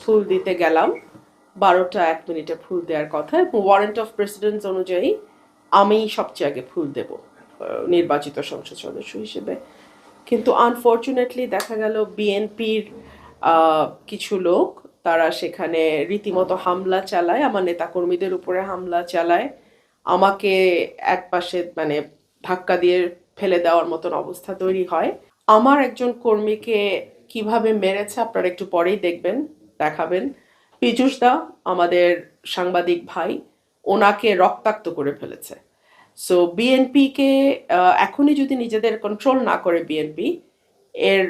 ফুল দিতে গেলাম, 12টা 1 মিনিটে ফুল দেওয়ার কথা, এবং ওয়ারেন্ট অফ প্রেসিডেন্টস অনুযায়ী আমি সবচেয়ে আগে ফুল দেব নির্বাচিত সংসদ সদস্য হিসেবে। কিন্তু আনফর্চুনেটলি দেখা গেল বিএনপির কিছু লোক, তারা সেখানে রীতিমতো হামলা চালায়, আমার নেতাকর্মীদের উপরে হামলা চালায়, আমাকে একপাশে মানে ধাক্কা দিয়ে ফেলে দেওয়ার মতন অবস্থা তৈরি হয়। আমার একজন কর্মীকে কিভাবে মেরেছে আপনারা একটু পরেই দেখবেন, দেখাবেন। পীযূষ দা, আমাদের সাংবাদিক ভাই, ওনাকে রক্তাক্ত করে ফেলেছে। সো বিএনপিকে এখনই যদি নিজেদের কন্ট্রোল না করে বিএনপি, এর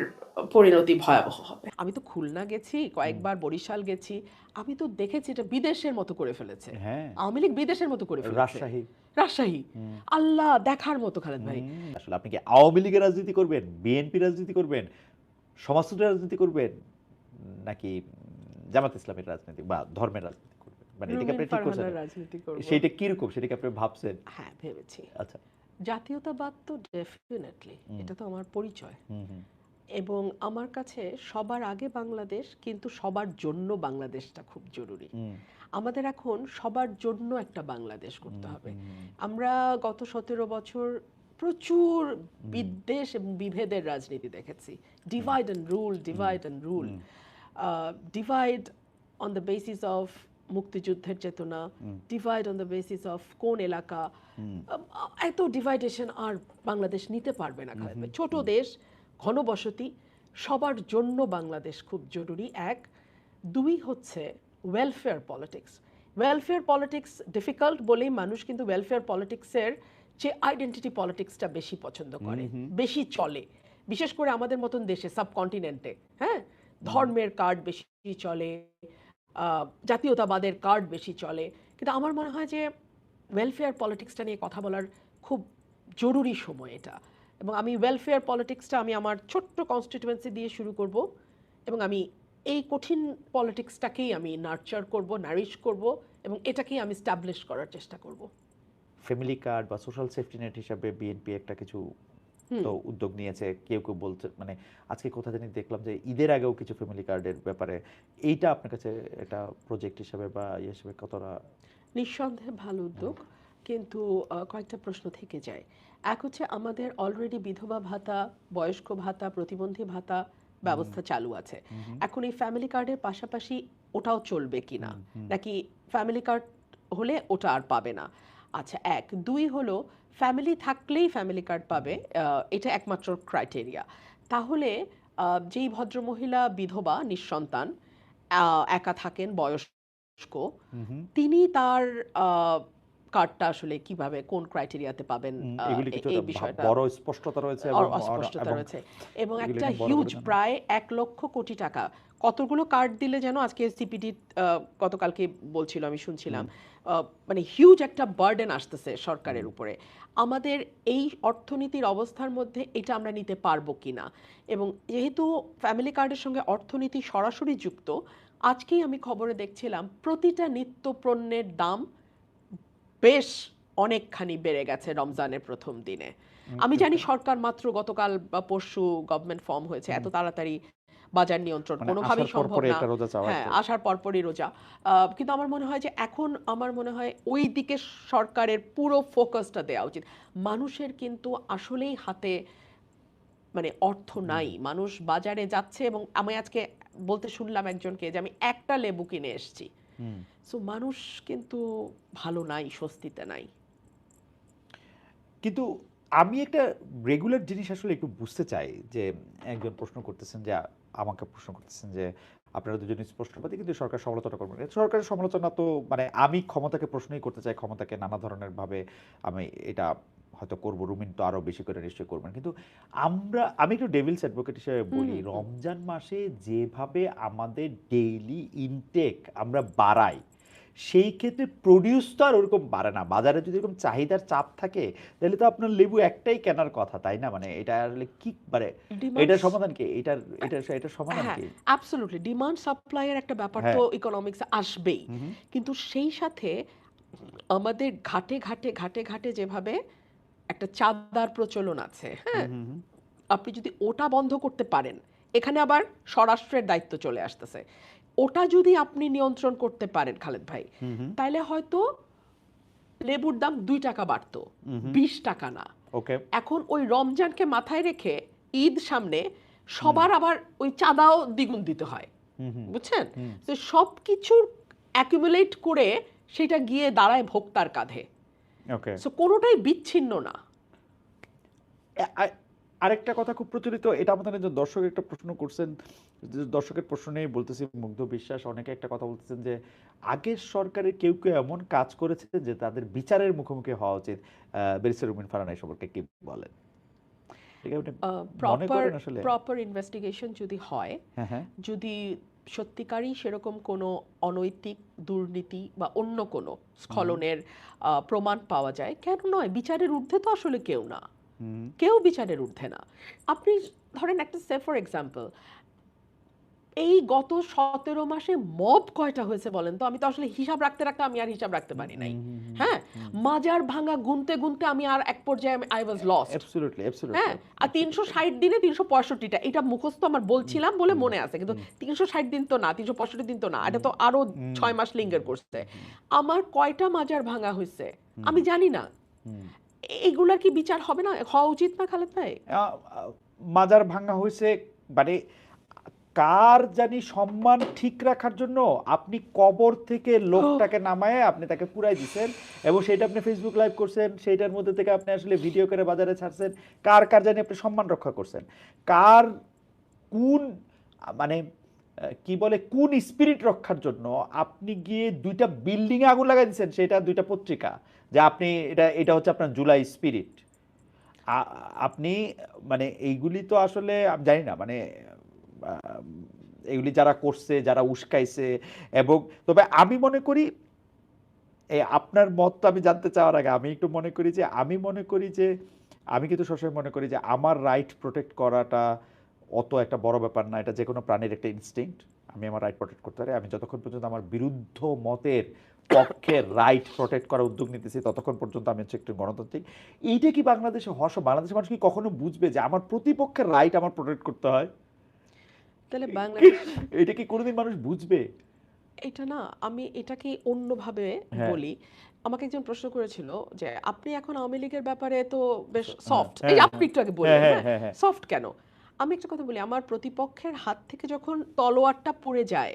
পরিণতি ভয়াবহ হবে। আমি তো খুলনা গেছি কয়েকবার, বরিশাল গেছি, আমি তো দেখেছি এটা বিদেশের মতো করে ফেলেছে। হ্যাঁ, আওয়ামী লীগ বিদেশের মতো করে ফেলেছে। রাজশাহী। রাজশাহী, আল্লাহ দেখার মতো খালেদ ভাই। আসলে আপনি কি আওয়ামী লীগের রাজনীতি করবেন, বিএনপি রাজনীতি করবেন, সমাজতন্ত্রের রাজনীতি করবেন, নাকি জামাত ইসলামের রাজনীতি বা ধর্মের রাজনীতি করবেন? মানে এটাকে রুমিন আপনি ঠিক করছেন, ফারহানার রাজনীতি করব। সেইটা কিরকম, সেটাকে আপনি ভাবছেন? হ্যাঁ, ভেবেছি। আচ্ছা। জাতীয়তাবাদ তো ডেফিনেটলি, এটা তো আমার পরিচয়। হুম হুম এবং আমার কাছে সবার আগে বাংলাদেশ, কিন্তু সবার জন্য বাংলাদেশটা খুব জরুরি। হুম আমাদের এখন সবার জন্য একটা বাংলাদেশ করতে হবে। আমরা গত 17 বছর প্রচুর বিদ্বেষ এবং বিভেদের রাজনীতি দেখেছি। Divide and rule, divide and rule, divide on the basis of মুক্তিযুদ্ধের চেতনা, divide on the basis of কোন এলাকা। এত ডিভাইডেশন আর বাংলাদেশ নিতে পারবে না খালেদ ভাই। ছোট দেশ, ঘনবসতি, সবার জন্য বাংলাদেশ খুব জরুরি। এক, দুই হচ্ছে welfare politics. Welfare politics difficult বলেই মানুষ কিন্তু ওয়েলফেয়ার পলিটিক্সের যে আইডেন্টিটি পলিটিক্সটা বেশি পছন্দ করে, বেশি চলে, বিশেষ করে আমাদের মতন দেশে, সাবকন্টিনেন্টে। হ্যাঁ, ধর্মের কার্ড বেশি চলে, জাতীয়তাবাদের কার্ড বেশি চলে। কিন্তু আমার মনে হয় যে ওয়েলফেয়ার পলিটিক্সটা নিয়ে কথা বলার খুব জরুরি সময় এটা। এবং আমি ওয়েলফেয়ার পলিটিক্সটা আমি আমার ছোট্ট কনস্টিটিউয়েন্সি দিয়ে শুরু করব, এবং আমি এই কঠিন পলিটিক্সটাকেই আমি নার্চার করব, নারিশ করব, এবং এটাকেই আমি স্টাবলিশ করার চেষ্টা করব। ফ্যামিলি কার্ড বা সোশ্যাল সেফটি নেট হিসাবে বিএনপি একটা কিছু তো উদ্যোগ নিয়েছে, কেউ কেউ বলছে, মানে আজকে কোথা জানি দেখলাম যে ঈদের আগেও কিছু ফ্যামিলি কার্ডের ব্যাপারে, এইটা আপনার কাছে একটা প্রজেক্ট হিসাবে বা ইয়ে হিসাবে কতটা? নিঃসন্দেহে ভালো উদ্যোগ, কিন্তু কয়েকটা প্রশ্ন থেকে যায়। এক হচ্ছে আমাদের অলরেডি বিধবা ভাতা, বয়স্ক ভাতা, প্রতিবন্ধী ভাতা ব্যবস্থা চালু আছে। এখন এই ফ্যামিলি কার্ডের পাশাপাশি ওটাও চলবে কিনা, নাকি ফ্যামিলি কার্ড হলে ওটা আর পাবে না? আচ্ছা, এক। দুই হলো ফ্যামিলি থাকলেই ফ্যামিলি কার্ড পাবে, এটা একমাত্র ক্রাইটেরিয়া। তাহলে যেই ভদ্রমহিলা বিধবা, নিঃসন্তান, একা থাকেন, বয়স্ক, তিনি তার কার্ডটা আসলে কিভাবে, কোন ক্রাইটেরিয়াতে পাবেন, এগুলি কিছু এই বিষয়টা বড় স্পষ্টতা রয়েছে এবং অস্পষ্টতা এবং রয়েছে। এবং এগুলি একটা নিয়ে বড় হিউজ, করে জানা। প্রায় 1 লক্ষ কোটি টাকা, কতগুলো কার্ড দিলে যেন আজকে সিপিডি গতকালকে বলছিল, আমি শুনছিলাম, মানে হিউজ একটা বার্ডেন আসতেছে সরকারের উপরে। আমাদের এই অর্থনীতির অবস্থার মধ্যে এটা আমরা নিতে পারবো কিনা, এবং যেহেতু ফ্যামিলি কার্ডের সঙ্গে অর্থনীতি সরাসরি যুক্ত, আজকেই আমি খবরে দেখছিলাম প্রতিটা নিত্য পণ্যের দাম বেশ অনেকখানি বেড়ে গেছে রমজানের প্রথম দিনে। আমি জানি সরকার মাত্র গতকাল বা পরশু গভর্নমেন্ট ফর্ম হয়েছে, এত তাড়াতাড়ি বাজার নিয়ন্ত্রণ মানে কোনোভাবেই আসার সম্ভব পরে না। একটা রোজা চাওয়া আর হ্যাঁ, কি। আসার পরপরই রোজা। কিন্তু আমার মনে হয় যে এখন আমার মনে হয় ওই দিকে সরকারের পুরো ফোকাসটা দেওয়া উচিত। মানুষের কিন্তু আসলেই হাতে মানে অর্থ নাই, মানুষ বাজারে যাচ্ছে, এবং আমি আজকে বলতে শুনলাম একজনকে যে আমি একটা লেবু কিনে এসেছি। সো মানুষ কিন্তু ভালো নাই, স্বস্তিতে নাই। কিন্তু আমি একটা রেগুলার জিনিস আসলে একটু বুঝতে চাই যে একজন প্রশ্ন করতেছেন যে আমাকে প্রশ্ন করতেছেন যে আপনারা দুজন স্পষ্টবাদী কিন্তু সরকার সমালোচনা করবেন। সরকারের সমালোচনা তো মানে আমি ক্ষমতাকে প্রশ্নই করতে চাই, ক্ষমতাকে নানা ধরনের ভাবে আমি এটা হয়তো করব, রুমিন তো আরো বেশি করে নিশ্চয়ই করবেন। কিন্তু আমি একটু ডেভিলস অ্যাডভোকেট হিসেবে বলি, রমজান মাসে যেভাবে আমাদের ডেইলি ইনটেক আমরা বাড়াই, সেই ক্ষেত্রে প্রডিউস তো আর ওরকম বাড়ে না। বাজারে যদি এরকম চাহিদার চাপ থাকে তাহলে তো আপনার লেবু একটাই কেনার কথা, তাই না? মানে এটা আসলে কি মানে ডিমান্ড, এটার সমাধান কি? এটার সমাধান হ্যাঁ, কি? অ্যাবসলিউটলি ডিমান্ড সাপ্লাই এর একটা ব্যাপার তো হ্যাঁ। ইকোনমিক্সে আসবেই। কিন্তু সেই সাথে আমাদের ঘাটে ঘাটে ঘাটে ঘাটে যেভাবে একটা চাঁদার প্রচলন আছে, হ্যাঁ, আপনি যদি ওটা বন্ধ করতে পারেন, এখানে আবার স্বরাষ্ট্রের দায়িত্ব চলে আসতেছে। ওটা যদি আপনি নিয়ন্ত্রণ করতে পারেন খালেদ ভাই, তাহলে হয়তো লেবুর দাম 2 টাকা বাড়তো, 20 টাকা না। ওকে, এখন ওই রমজানকে মাথায় রেখে ঈদ সামনে সবার আবার ওই চাঁদাও দ্বিগুণ দিতে হয়, বুঝছেন? তো সব কিছুর অ্যাকুমুলেট করে সেটা গিয়ে দাঁড়ায় ভোক্তার কাঁধে। ওকে। সো কোনোটাই বিচ্ছিন্ন না। আরেকটা কথা খুব প্রচলিত, এটা আমাদের একজন দর্শক একটা প্রশ্ন করছেন, দর্শকের প্রশ্ন নিয়ে বলতেছি, মুগ্ধ বিশ্বাস অনেকে একটা কথা বলতেছেন যে আগের সরকারের কেউ কেউ এমন কাজ করেছে যে তাদের বিচারের মুখোমুখি হওয়া উচিত। ব্যারিস্টার রুমিন ফারহানা এই সম্পর্কে কি বলেন? এটা আপনি মনে করেন আসলে? প্রপার ইনভেস্টিগেশন যদি হয়, হ্যাঁ, হ্যাঁ। যদি সত্যিকারই সেরকম কোনো অনৈতিক দুর্নীতি বা অন্য কোনো স্খলনের প্রমাণ পাওয়া যায়, কেন নয়? বিচারের ঊর্ধ্বে তো আসলে কেউ না, কেউ বিচারের ঊর্ধ্বে না। আপনি ধরেন একটা ফর এক্সাম্পল, এই গত 17 মাসে মব কয়টা হয়েছে বলেন তো? আমি তো আসলে হিসাব রাখতে রাখতে আমি আর হিসাব রাখতে পারি নাই। হ্যাঁ, মাজার ভাঙা গুনতে গুনতে আমি আর এক পর্যায়ে I was lost. Absolutely, absolutely. হ্যাঁ, আর 360 দিনে 365টা, এটা মুখস্থ আমার বলছিলাম বলে মনে আছে, কিন্তু 360 দিন তো না, 365 দিন তো না, এটা তো আরো 6 মাস লিঙ্গার করছে। আমার কয়টা মাজার ভাঙা হয়েছে আমি জানি না। এগুলার কি বিচার হবে না, হওয়া উচিত না খালেদ ভাই? মাজার ভাঙা হয়েছে মানে কার জানি সম্মান ঠিক রাখার জন্য আপনি কবর থেকে লোকটাকে নামায় আপনি তাকে পুরাই দিচ্ছেন, এবং সেটা আপনি ফেসবুক লাইভ করছেন, সেইটার মধ্যে থেকে আপনি আসলে ভিডিও করে বাজারে ছাড়ছেন। কার কার জানি আপনি সম্মান রক্ষা করছেন, কার কোন মানে কি বলে কোন স্পিরিট রক্ষার জন্য আপনি গিয়ে 2টা বিল্ডিং এ আগুন লাগাই দিচ্ছেন, সেটা 2টা পত্রিকা, যে আপনি এটা হচ্ছে আপনার জুলাই স্পিরিট। আপনি মানে এইগুলি তো আসলে আমি জানি না, মানে এগুলি যারা করছে, যারা উস্কাইছে, এবং তবে আমি মনে করি আপনার মত আমি জানতে চাওয়ার আগে আমি একটু মনে করি যে আমি কিন্তু সবসময় মনে করি যে আমার রাইট প্রোটেক্ট করাটা অত একটা বড় ব্যাপার না। এটা যে কোনো প্রাণীর একটা ইনস্টিংক্ট। আমি আমার রাইট প্রোটেক্ট করতে পারি। আমি যতক্ষণ পর্যন্ত আমার বিরুদ্ধ মতের পক্ষে রাইট প্রোটেক্ট করার উদ্যোগ নিতেছি, ততক্ষণ পর্যন্ত আমি হচ্ছে একটু গণতান্ত্রিক। এইটা কি বাংলাদেশে বাংলাদেশের মানুষ কি কখনো বুঝবে যে আমার প্রতিপক্ষের রাইট আমার প্রোটেক্ট করতে হয়? তাহলে বাংলাদেশ এটা কি কোনোদিন মানুষ বুঝবে? এটা না, আমি এটাকে অন্যভাবে বলি। আমাকে একজন প্রশ্ন করেছিল যে আপনি এখন আওয়ামী লীগের ব্যাপারে তো বেশ সফট, এই আপনি একটু আগে বললেন, হ্যাঁ সফট কেন? আমি একটা কথা বলি, আমার প্রতিপক্ষের হাত থেকে যখন তলোয়ারটা পড়ে যায়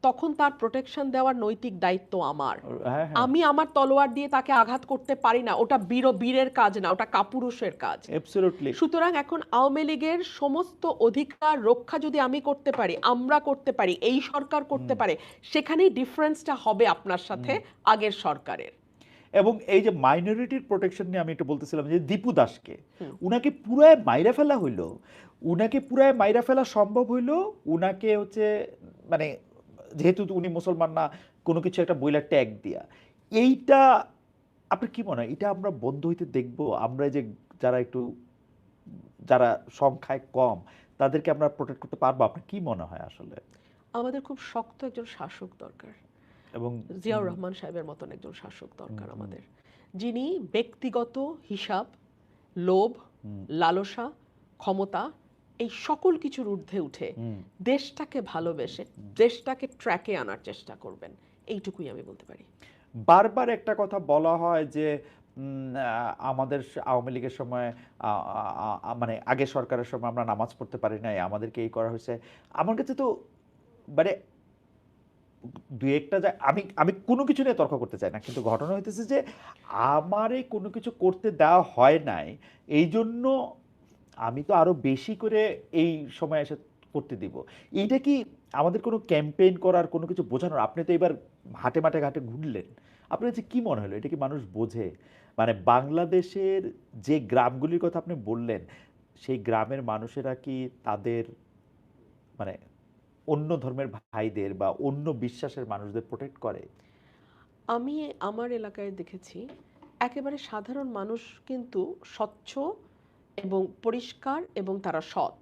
তখন তার প্রোটেকশন দেওয়ার নৈতিক দায়িত্ব আমার। আমি আমার তলোয়ার দিয়ে তাকে আঘাত করতে পারি না, ওটা বীরের কাজ না, ওটা কাপুরুষের কাজ। সুতরাং এখন আওয়ামী লীগের সমস্ত অধিকার রক্ষা যদি আমি করতে পারি, আমরা করতে পারি, এই সরকার করতে পারে, সেখানেই ডিফারেন্সটা হবে আপনার সাথে আগের সরকারের। এবং এই যে মাইনরিটির প্রোটেকশন নিয়ে আমি একটু বলতেছিলাম যে দীপু দাসকে উনাকে পুরায় মাইরা ফেলা হইলো, উনাকে পুরায় মাইরা ফেলা সম্ভব হইলো উনাকে হচ্ছে মানে যেহেতু উনি মুসলমান না, কোনো কিছু একটা বইলা ট্যাগ দিয়া। এইটা আপনার কি মনে হয়, এটা আমরা বন্ধ হইতে দেখবো? আমরা যে যারা সংখ্যায় কম তাদেরকে আমরা প্রোটেক্ট করতে পারবো? আপনার কি মনে হয় আসলে? আমাদের খুব শক্ত একজন শাসক দরকার, এবং জিয়াউর রহমান সাহেবের মতন একজন শাসক দরকার আমাদের, যিনি ব্যক্তিগত হিসাব, লোভ, লালসা, ক্ষমতা, এই সকল কিছুর ঊর্ধ্বে উঠে দেশটাকে ভালোবেসে দেশটাকে ট্র্যাকে আনার চেষ্টা করবেন। এইটুকুই আমি বলতে পারি। বারবার একটা কথা বলা হয় যে আমাদের আওয়ামী লীগের সময় মানে আগের সরকারের সময় আমরা নামাজ পড়তে পারি নাই, আমাদেরকে এই করা হয়েছে। আমার কাছে তো মানে দুই একটা আমি কোনো কিছু নিয়ে তর্ক করতে চাই না, কিন্তু ঘটনা হইতেছে যে আমারে কোনো কিছু করতে দেওয়া হয় নাই, এই জন্য আমি তো আরো বেশি করে এই সময় এসে করতে দিব। এইটা কি আমাদের কোনো ক্যাম্পেইন করার, কোনো কিছু বোঝানোর? আপনি তো এবার হাটে মাঠে ঘাটে ঘুরলেন, আপনার কাছে কি মনে হলো এটা কি মানুষ বোঝে? মানে বাংলাদেশের যে গ্রামগুলির কথা আপনি বললেন, সেই গ্রামের মানুষেরা কি তাদের মানে অন্য ধর্মের ভাইদের বা অন্য বিশ্বাসের মানুষদের প্রোটেক্ট করে? আমি আমার এলাকায় দেখেছি একেবারে সাধারণ মানুষ কিন্তু স্বচ্ছ এবং পরিষ্কার, এবং তারা সৎ।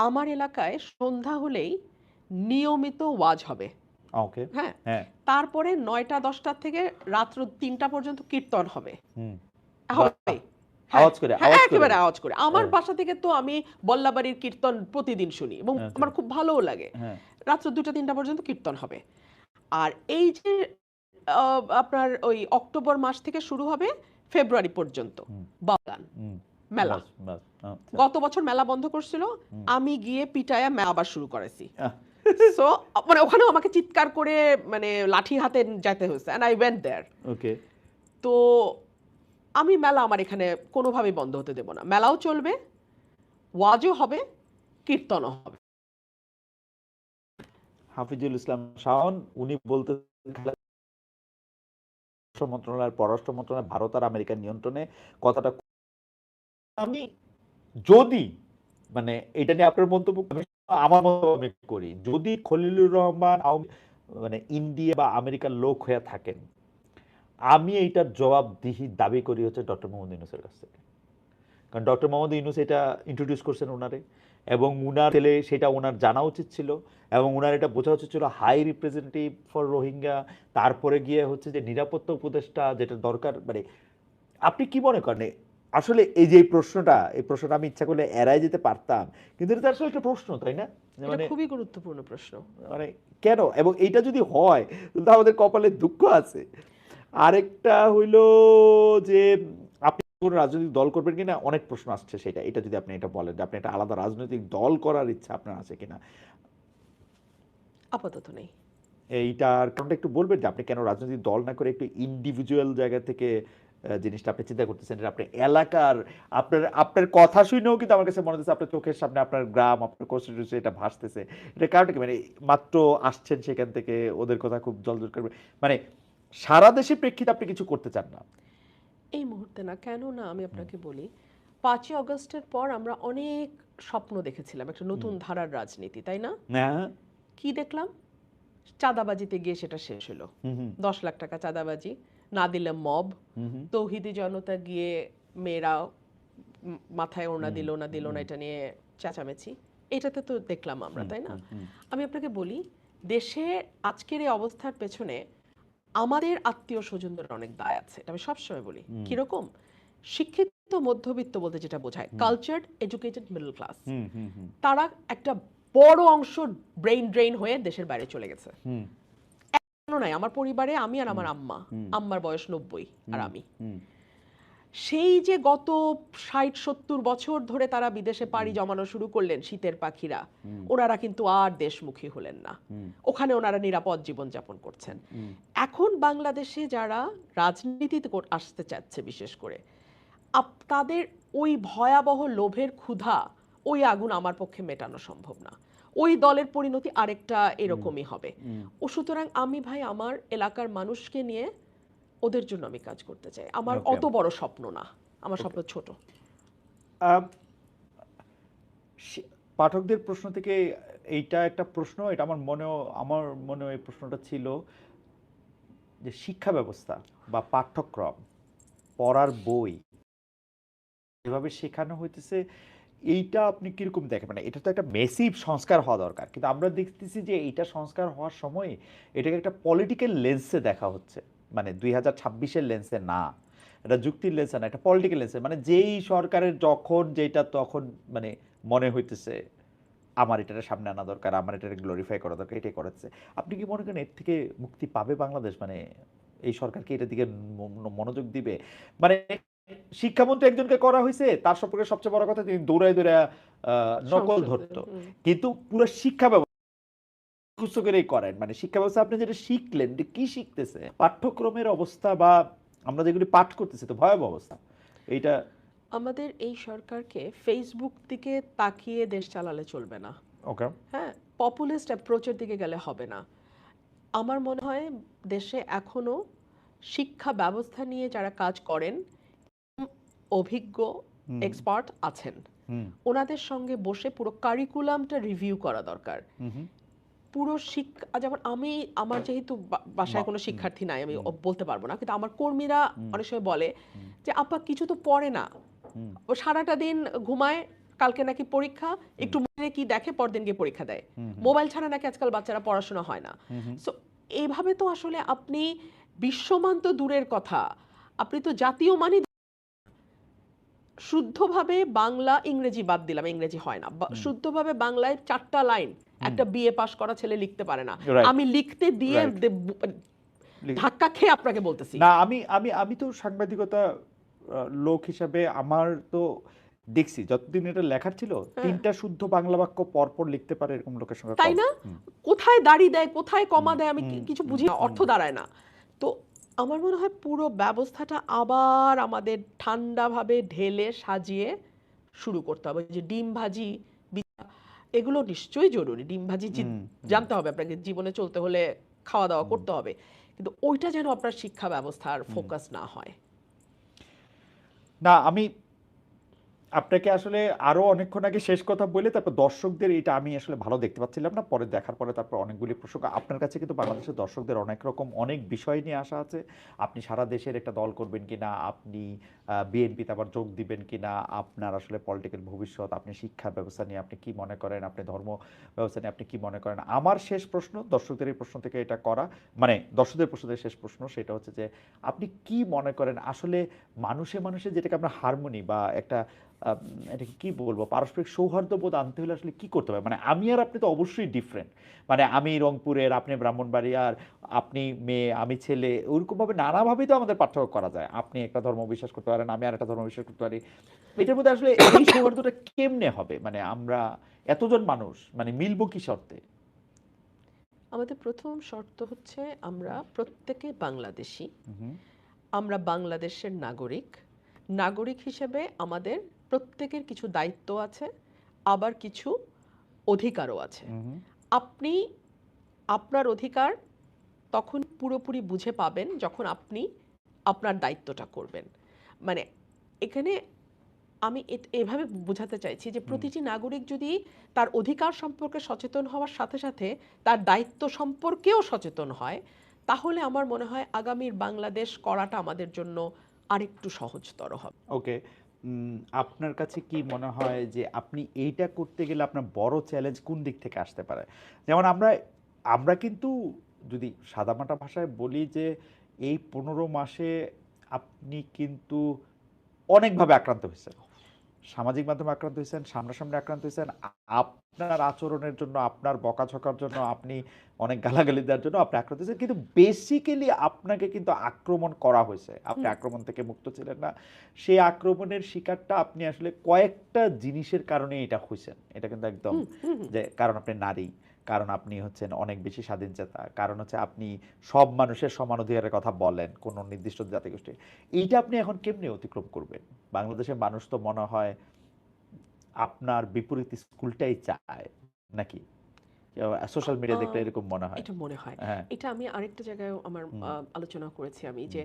আমার এলাকায় সন্ধ্যা হলেই নিয়মিত ওয়াজ হবে। ওকে, হ্যাঁ, তারপরে 9টা 10টা থেকে রাত্র 3টা পর্যন্ত কীর্তন হবে। একেবারে আওয়াজ করে। আমার বাসা থেকে তো আমি বল্লাবাড়ির কীর্তন প্রতিদিন শুনি এবং আমার খুব ভালোও লাগে। রাত্র 2টা-3টা পর্যন্ত কীর্তন হবে। আর এই যে আপনার ওই অক্টোবর মাস থেকে শুরু হবে ফেব্রুয়ারি পর্যন্ত বাউল মেলা। গত বছর মেলা বন্ধ করছিল, আমি গিয়ে পিটায়া মেলা আবার শুরু করেছি। সো মানে ওখানেও আমাকে চিৎকার করে মানে লাঠি হাতে যেতে হয়েছে, এন্ড আই ওয়েন্ট দেয়ার। ওকে। তো আমি মেলা আমার এখানে কোনোভাবেই বন্ধ হতে দেব না। মেলাও চলবে, ওয়াজও হবে, কীর্তনও হবে। হাফিজুল ইসলাম শাওন উনি বলতে মন্ত্রণালয়ের পররাষ্ট্র মন্ত্রণালয় ভারত আর আমেরিকার নিয়ন্ত্রণে কথাটা আমি যদি মানে এটা নিয়ে আপনার মন্তব্য আমার মন্তব্য আমি করি যদি খলিলুর রহমান মানে ইন্ডিয়া বা আমেরিকার লোক হয়ে থাকেন আমি এইটার জবাবদিহি দাবি করি হচ্ছে ডক্টর মোহাম্মদ ইউনূসের কাছ থেকে। কারণ ডক্টর মোহাম্মদ ইউনূস এটা ইন্ট্রোডিউস করছেন ওনারে এবং উনার ছেলে সেটা ওনার জানা উচিত ছিল এবং ওনার এটা বোঝা উচিত ছিল হাই রিপ্রেজেন্টেটিভ ফর রোহিঙ্গা, তারপরে গিয়ে হচ্ছে যে নিরাপত্তা উপদেষ্টা যেটা দরকার। মানে আপনি কি মনে করেন আসলে এই যে এই প্রশ্নটা আমি ইচ্ছা করলে এড়াই যেতে পারতাম, কিন্তু এটা আসলে একটা প্রশ্ন, তাই না? মানে খুবই গুরুত্বপূর্ণ প্রশ্ন। মানে কেন, এবং এইটা যদি হয় তাহলে আমাদের কপালে দুঃখ আছে। আরেকটা হইল যে আপনি কোন রাজনৈতিক দল করবেন কিনা অনেক প্রশ্ন আসছে, সেটা এটা যদি আপনি এটা বলেন যে আপনি একটা আলাদা রাজনৈতিক দল করার ইচ্ছা আপনার আছে কিনা। আপাতত নেই। এইটার কারণটা একটু বলবেন যে আপনি কেন রাজনৈতিক দল না করে একটু ইন্ডিভিজুয়াল জায়গা থেকে জিনিসটা আপনি চিন্তা করতেছেন, এটা আপনার এলাকার আপনার কথা শুনেও কিন্তু আমার কাছে মনে হচ্ছে আপনার চোখের সামনে আপনার গ্রাম আপনার কনস্টিটিউশন এটা ভাসতেছে। এটা কারণটা কি, মানে মাত্র আসছেন সেখান থেকে ওদের কথা খুব জলজল করবে, মানে সারা দেশের প্রেক্ষিতে আপনি কিছু করতে চান না এই মুহূর্তে না? কেন না, আমি আপনাকে বলি 5ই আগস্টের পর আমরা অনেক স্বপ্ন দেখেছিলাম একটা নতুন ধারার রাজনীতি, তাই না? কি দেখলাম? চাঁদাবাজিতে গিয়ে সেটা শেষ হলো। 10 লাখ টাকা চাঁদাবাজি, না দিলে মব, তৌহিদি জনতা গিয়ে মেয়েরা মাথায় ওড়না দিল না দিল না এটা নিয়ে চেঁচামেচি, এটাতে তো দেখলাম আমরা, তাই না? আমি আপনাকে বলি দেশে আজকের এই অবস্থার পেছনে আমাদের আত্মীয় স্বজনদের অনেক দায় আছে, এটা আমি সবসময় বলি। কিরকম? শিক্ষিত মধ্যবিত্ত বলতে যেটা বোঝায় কালচার্ড এডুকেটেড মিডল ক্লাস, তারা একটা বড় অংশ ব্রেইন ড্রেইন হয়ে দেশের বাইরে চলে গেছে। নাই আমার পরিবারে আমি আর আমার আম্মার বয়স 90 আর আমি, সেই যে গত 60-70 বছর ধরে তারা বিদেশে পাড়ি জমানো শুরু করলেন শীতের পাখিরা, ওনারা কিন্তু আর দেশমুখী হলেন না, ওখানে ওনারা নিরাপদ জীবনযাপন করছেন। এখন বাংলাদেশে যারা রাজনীতিতে আসতে চাচ্ছে বিশেষ করে তাদের ওই ভয়াবহ লোভের ক্ষুধা, ওই আগুন আমার পক্ষে মেটানো সম্ভব না। ওই দলের পরিণতি আরেকটা এরকমই হবে। ও সুতরাং আমি ভাই আমার এলাকার মানুষকে নিয়ে ওদের জন্য আমি কাজ করতে চাই। আমার অত বড় স্বপ্ন না, আমার স্বপ্ন ছোট। পাঠকদের প্রশ্ন থেকে এইটা একটা প্রশ্ন, এটা আমার মনেও এই প্রশ্নটা ছিল যে শিক্ষা ব্যবস্থা বা পাঠ্যক্রম, পড়ার বই যেভাবে শেখানো হইতেছে এইটা আপনি কিরকম দেখেন? মানে এটা তো একটা মেসিভ সংস্কার হওয়া দরকার, কিন্তু আমরা দেখতেছি যে এইটা সংস্কার হওয়ার সময় এটাকে একটা পলিটিক্যাল লেন্সে দেখা হচ্ছে, মানে 2026-এর লেন্সে না, এটা যুক্তির লেন্সে না, এটা পলিটিক্যাল লেন্সে। মানে যেই সরকারের যখন যেটা তখন মানে মনে হইতেছে আমার এটার সামনে আনা দরকার, আমার এটাকে গ্লোরিফাই করা দরকার, এটাই করাচ্ছে। আপনি কি মনে করেন এর থেকে মুক্তি পাবে বাংলাদেশ? মানে এই সরকারকে এটার দিকে মনোযোগ দিবে? মানে শিক্ষামন্ত্রী একজনকে করা হয়েছে, তার সম্পর্কে সবচেয়ে বড় কথা তিনি দৌড়ায় নকল ধরতো, কিন্তু পুরো শিক্ষা ব্যবস্থা করেই করেন। মানে শিক্ষা ব্যবস্থা আপনি যেটা শিখলেন কি শিখতেছে, পাঠ্যক্রমের অবস্থা বা আমরা যেগুলি পাঠ করতেছি তো ভয়াবহ অবস্থা। এইটা আমাদের এই সরকারকে ফেসবুক দিকে তাকিয়ে দেশ চালালে চলবে না। ওকে, হ্যাঁ, পপুলিস্ট অ্যাপ্রোচের দিকে গেলে হবে না। আমার মনে হয় দেশে এখনো শিক্ষা ব্যবস্থা নিয়ে যারা কাজ করেন অভিজ্ঞ এক্সপার্ট আছেন, ওনাদের সঙ্গে বসে পুরো কারিকুলামটা রিভিউ করা দরকার। পুরো শিক্ষা, যেমন আমি আমার যেহেতু বাসায় কোনো শিক্ষার্থী নাই আমি বলতে পারবো না, কিন্তু আমার কর্মীরা অনেক সময় বলে যে আপা কিছু তো পড়ে না, ও সারাটা দিন ঘুমায়, কালকে নাকি পরীক্ষা, একটু মনে কি দেখে পরদিন গিয়ে পরীক্ষা দেয়, মোবাইল ছাড়া নাকি আজকাল বাচ্চারা পড়াশোনা হয় না। সো এইভাবে তো আসলে আপনি বিশ্বমান তো দূরের কথা, আপনি তো জাতীয় মানই শুদ্ধভাবে বাংলা, ইংরেজি বাদ দিলাম, ইংরেজি হয় না, শুদ্ধভাবে বাংলায় 4টা লাইন একটা বিএ পাস করা ছেলে লিখতে পারে না। Right. আমি লিখতে দিয়ে Right. ধাক্কা খেয়ে আপনাকে বলতেছি। না, আমি আমি আমি তো সাংবাদিকতা লোক হিসাবে আমার তো দেখছি যতদিন এটা লেখার ছিল 3টা শুদ্ধ বাংলা বাক্য পরপর লিখতে পারে এরকম লোকের সংখ্যা তাই কম। না? কোথায় দাড়ি দেয়, কোথায় কমা দেয়, আমি কিছু বুঝি না, অর্থ দাঁড়ায় না। তো আমার মনে হয় পুরো ব্যবস্থাটা আবার আমাদের ঠান্ডাভাবে ঢেলে সাজিয়ে শুরু করতে হবে। যে ডিম ভাজি এগুলো নিশ্চয়ই জরুরি, ডিম ভাজি জানতে হবে আপনাকে, জীবনে চলতে হলে খাওয়া দাওয়া করতে হবে, কিন্তু ওইটা যেন আপনার শিক্ষা ব্যবস্থার ফোকাস না হয়। না, আমি আপনাকে আসলে আরো অনেকক্ষণ আগে শেষ কথা বলে তারপর দর্শকদের এটা আমি আসলে ভালো দেখতে পাচ্ছিলাম না, পরে দেখার পরে তারপর অনেকগুলি প্রসঙ্গ আপনার কাছে কিন্তু বাংলাদেশের দর্শকদের অনেক রকম অনেক বিষয় নিয়ে আসা আছে। আপনি সারা দেশের একটা দল করবেন কিনা, আপনি বিএনপিতে আবার যোগ দিবেন কিনা, আপনার আসলে পলিটিক্যাল ভবিষ্যৎ, আপনি শিক্ষা ব্যবস্থা নিয়ে আপনি কি মনে করেন, আপনি ধর্ম ব্যবস্থা নিয়ে আপনি কি মনে করেন। আমার শেষ প্রশ্ন দর্শকদের এই প্রশ্ন থেকে এটা করা, মানে দর্শকদের প্রশ্নের শেষ প্রশ্ন সেটা হচ্ছে যে আপনি কি মনে করেন আসলে মানুষে মানুষে যেটাকে আমরা হারমোনি বা একটা এটাকে কি বলবো পারস্পরিক সৌহার্দ্যবোধ আনতে হলে আসলে কি করতে হবে? মানে আমি আর আপনি তো অবশ্যই ডিফারেন্ট, মানে আমি রংপুরের, আপনি ব্রাহ্মণবাড়িয়ার, আপনি মেয়ে আমি ছেলে, ওরকম ভাবে নানাভাবেই তো আমাদের পার্থক্য করা যায়। আপনি একটা ধর্ম বিশ্বাস করতে পারেন, আমি আর একটা ধর্ম বিশ্বাস করতে পারি। এটার মধ্যে আসলে এই সৌহার্দ্যটা কেমনে হবে? মানে আমরা এতজন মানুষ মানে মিলবো কি শর্তে? আমাদের প্রথম শর্ত হচ্ছে আমরা প্রত্যেকে বাংলাদেশী, হুম, আমরা বাংলাদেশের নাগরিক। নাগরিক হিসেবে আমাদের প্রত্যেকের কিছু দায়িত্ব আছে, আবার কিছু অধিকারও আছে। হুম, আপনি আপনার অধিকার তখন পুরোপুরি বুঝে পাবেন যখন আপনি আপনার দায়িত্বটা করবেন। মানে এখানে আমি এভাবে বোঝাতে চাইছি যে প্রতিটি নাগরিক যদি তার অধিকার সম্পর্কে সচেতন হওয়ার সাথে সাথে তার দায়িত্ব সম্পর্কেও সচেতন হয়, তাহলে আমার মনে হয় আগামীর বাংলাদেশ করাটা আমাদের জন্য আরেকটু সহজতর হবে। ওকে। আপনার কাছে কি মনে হয় যে আপনি এইটা করতে গেলে আপনার বড় চ্যালেঞ্জ কোন দিক থেকে আসতে পারে? যেমন আমরা আমরা কিন্তু যদি সাদামাটা ভাষায় বলি যে এই ১৫ মাসে আপনি কিন্তু অনেকভাবে আক্রান্ত হয়েছেন। সামাজিক মাধ্যমে আক্রান্ত হয়েছেন, সামনাসামনি আক্রান্ত হয়েছেন। আপনার আচরণের জন্য, আপনার বকাঝকার জন্য, আপনি অনেক গালাগালি দেওয়ার জন্য আপনি আক্রান্ত হয়েছেন। কিন্তু বেসিক্যালি আপনাকে কিন্তু আক্রমণ করা হয়েছে। আপনি আক্রমণ থেকে মুক্ত ছিলেন না। সেই আক্রমণের শিকারটা আপনি আসলে কয়েকটা জিনিসের কারণে এটা হইছেন। এটা কিন্তু একদম যে কারণ আপনি নারী, কারণ আপনি হচ্ছেন অনেক বেশি স্বাধীনচেতা, কারণ হচ্ছে আপনি সব মানুষের সমান অধিকারের কথা বলেন, কোনো নির্দিষ্ট জাতিগোষ্ঠী। এইটা আপনি এখন কেমনে অতিক্রম করবেন? বাংলাদেশের মানুষ তো মনে হয় আপনার বিপরীত স্কুলটাই চায় নাকি? সোশ্যাল মিডিয়া দেখলে এরকম মনে হয়। এটা মনে হয়। হ্যাঁ। এটা আমি আরেকটা জায়গায় আমার আলোচনা করেছি আমি, যে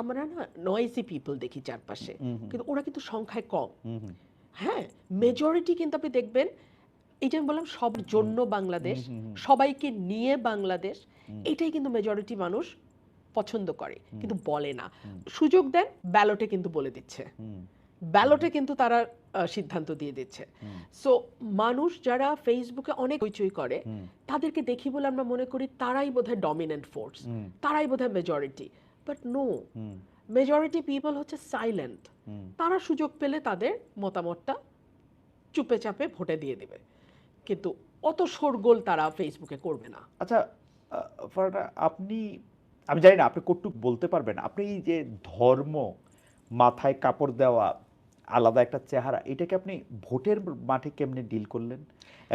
আমরা না নয়েজি পিপল দেখি চারপাশে, কিন্তু ওরা কিন্তু সংখ্যায় কম। হুম, হুম, হ্যাঁ, মেজরিটি কিন্তু আপনি দেখবেন, এই যে আমি বললাম সবার জন্য বাংলাদেশ, হুম, হুম, সবাইকে নিয়ে বাংলাদেশ, এটাই কিন্তু মেজরিটি মানুষ পছন্দ করে কিন্তু বলে না। সুযোগ দেন, ব্যালটে কিন্তু বলে দিচ্ছে, হুম, ব্যালটে কিন্তু তারা সিদ্ধান্ত দিয়ে দিচ্ছে। সো মানুষ যারা ফেসবুকে অনেক হইচই করে, তাদেরকে দেখি বলে আমরা মনে করি তারাই বোধহয় ডমিনেন্ট ফোর্স, তারাই বোধহয় majority. But no, majority people হচ্ছে সাইলেন্ট। তারা সুযোগ পেলে তাদের মতামতটা চুপে চাপে ভোটে দিয়ে দিবে, কিন্তু অত শোরগোল তারা ফেসবুকে করবে না। আচ্ছা, ফারহানা, আপনি, আমি জানি না আপনি কতটুকু বলতে পারবেন। আপনি এই যে ধর্ম, মাথায় কাপড় দেওয়া, আলাদা একটা চেহারা, এটাকে আপনি ভোটের মাঠে কেমনে ডিল করলেন?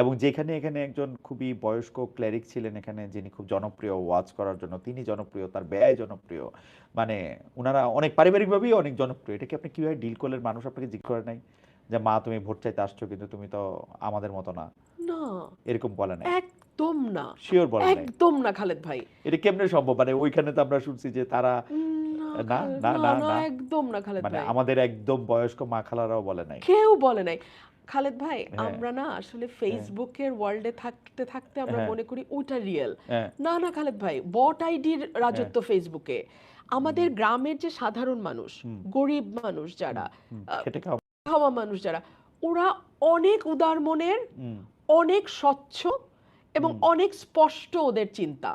এবং যেখানে এখানে একজন খুবই বয়স্ক ক্লেরিক ছিলেন এখানে, যিনি খুব জনপ্রিয় ওয়াজ করার জন্য, তিনি জনপ্রিয়, তার ব্যয় জনপ্রিয়, মানে উনারা অনেক পারিবারিকভাবেই অনেক জনপ্রিয়। এটাকে আপনি কিভাবে ডিল করলেন? মানুষ আপনাকে জিজ্ঞেস করে নাই যে মা তুমি ভোট চাইতে আসছো কিন্তু তুমি তো আমাদের মতো না, না, এরকম বলে নাই? একদম না, শিওর বলে নাই? একদম না খালেদ ভাই। এটা কেমনে সম্ভব? মানে ওইখানে তো আমরা শুনছি যে তারা না না খালেদ, না না না না, না, একদম না খালেদ মানে ভাই, আমাদের একদম বয়স্ক মা খালারাও বলে নাই? কেউ বলে নাই। খালেদ ভাই, হ্যাঁ, আমরা না আসলে ফেসবুকের ওয়ার্ল্ডে থাকতে থাকতে আমরা হ্যাঁ, মনে করি ওইটা রিয়েল। হ্যাঁ, না না খালেদ ভাই, বট আইডির রাজত্ব ফেসবুকে। আমাদের গ্রামের যে সাধারণ মানুষ, গরিব মানুষ যারা, খেটে খাওয়া, খাওয়া মানুষ যারা, ওরা অনেক উদার মনের, অনেক স্বচ্ছ এবং অনেক স্পষ্ট ওদের চিন্তা।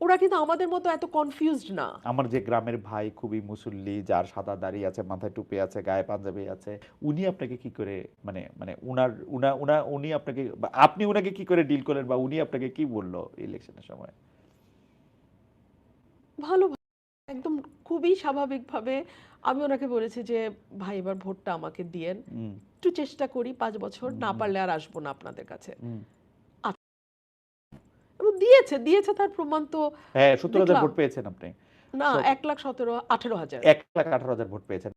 ওরা কিন্তু আমাদের মতো এত কনফিউজড না। আমার যে গ্রামের ভাই খুবই মুসল্লি, যার সাদা দাড়ি আছে, মাথায় টুপি আছে, গায়ে পাঞ্জাবি আছে, উনি আপনাকে কি করে মানে মানে উনার উনা উনা উনি আপনাকে বা আপনি উনাকে কি করে ডিল করলেন বা উনি আপনাকে কি বললো ইলেকশনের সময়? ভালো একদম খুবই স্বাভাবিকভাবে আমি ওনাকে বলেছি যে ভাই এবার ভোটটা আমাকে দিয়েন, হুম, একটু চেষ্টা করি 5 বছর, না হুম, পারলে আর আসবো না আপনাদের কাছে। হুম। এবং দিয়েছে দিয়েছে তার প্রমাণ তো হ্যাঁ, ৭০,০০০ দেখলাম। ভোট পেয়েছেন আপনি। না, সো 1,17,18,000। ১,18,০০০ ভোট পেয়েছেন।